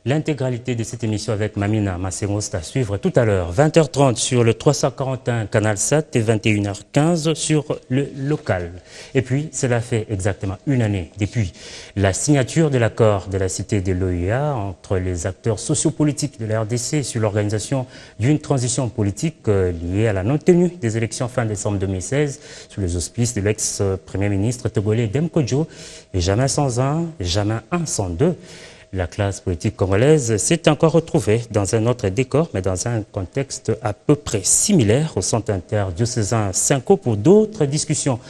L'intégralité de cette émission avec Mamina Masseros à suivre tout à l'heure. 20h30 sur le 341 Canal 7 et 21h15 sur le local. Et puis, cela fait exactement une année depuis la signature de l'accord de la Cité de l'OIA entre les acteurs sociopolitiques de la RDC sur l'organisation d'une transition politique liée à la non-tenue des élections fin décembre 2016 sous les auspices de l'ex-premier ministre togolais Dem Kodjo. Et jamais sans un, jamais un sans deux. La classe politique congolaise s'est encore retrouvée dans un autre décor, mais dans un contexte à peu près similaire au centre interdiocésain Cinco pour d'autres discussions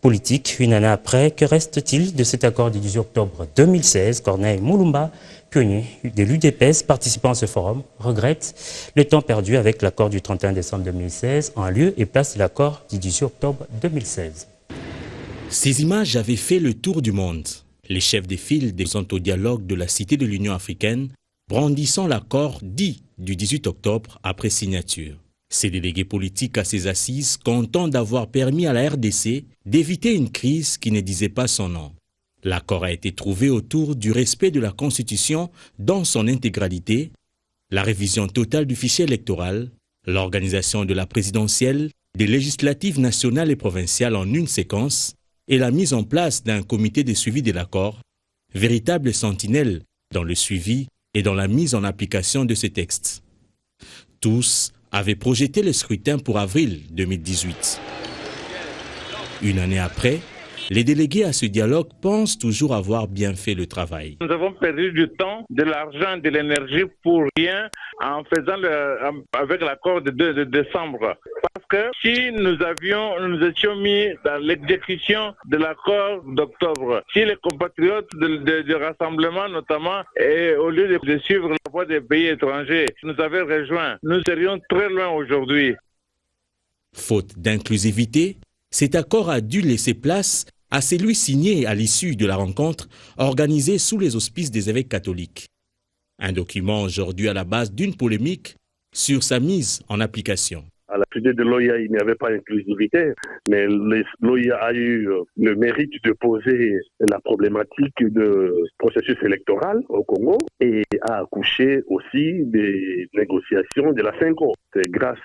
politiques. Une année après, que reste-t-il de cet accord du 18 octobre 2016? Corneille Moulumba, pionnier de l'UDPS, participant à ce forum, regrette le temps perdu avec l'accord du 31 décembre 2016 en lieu et place de l'accord du 18 octobre 2016. Ces images avaient fait le tour du monde. Les chefs des files sont au dialogue de la Cité de l'Union africaine, brandissant l'accord dit du 18 octobre après signature. Ces délégués politiques à ces assises content d'avoir permis à la RDC d'éviter une crise qui ne disait pas son nom. L'accord a été trouvé autour du respect de la Constitution dans son intégralité, la révision totale du fichier électoral, l'organisation de la présidentielle, des législatives nationales et provinciales en une séquence, et la mise en place d'un comité de suivi de l'accord, véritable sentinelle dans le suivi et dans la mise en application de ces textes. Tous avaient projeté le scrutin pour avril 2018. Une année après, les délégués à ce dialogue pensent toujours avoir bien fait le travail. Nous avons perdu du temps, de l'argent, de l'énergie pour rien en faisant avec l'accord de décembre. Parce que si nous étions mis dans l'exécution de l'accord d'octobre, si les compatriotes du rassemblement notamment, et au lieu de suivre la voie des pays étrangers, nous avaient rejoints, nous serions très loin aujourd'hui. Faute d'inclusivité, cet accord a dû laisser place à celui signé à l'issue de la rencontre organisée sous les auspices des évêques catholiques. Un document aujourd'hui à la base d'une polémique sur sa mise en application. À la Cité de l'OIA, il n'y avait pas d'inclusivité, mais l'OIA a eu le mérite de poser la problématique du processus électoral au Congo et a accouché aussi des négociations de la Cinco. C'est grâce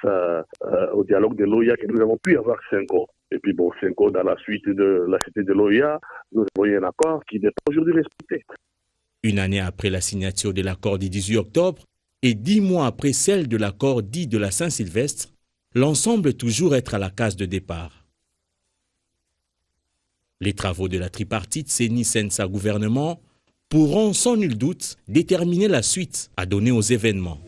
au dialogue de l'OIA que nous avons pu avoir Cinco. Et puis bon, Cinco, dans la suite de la Cité de l'OIA, nous avons eu un accord qui n'est pas aujourd'hui respecté. Une année après la signature de l'accord du 18 octobre et 10 mois après celle de l'accord dit de la Saint-Sylvestre, l'ensemble toujours être à la case de départ. Les travaux de la tripartite CENI-SENSA gouvernement pourront sans nul doute déterminer la suite à donner aux événements.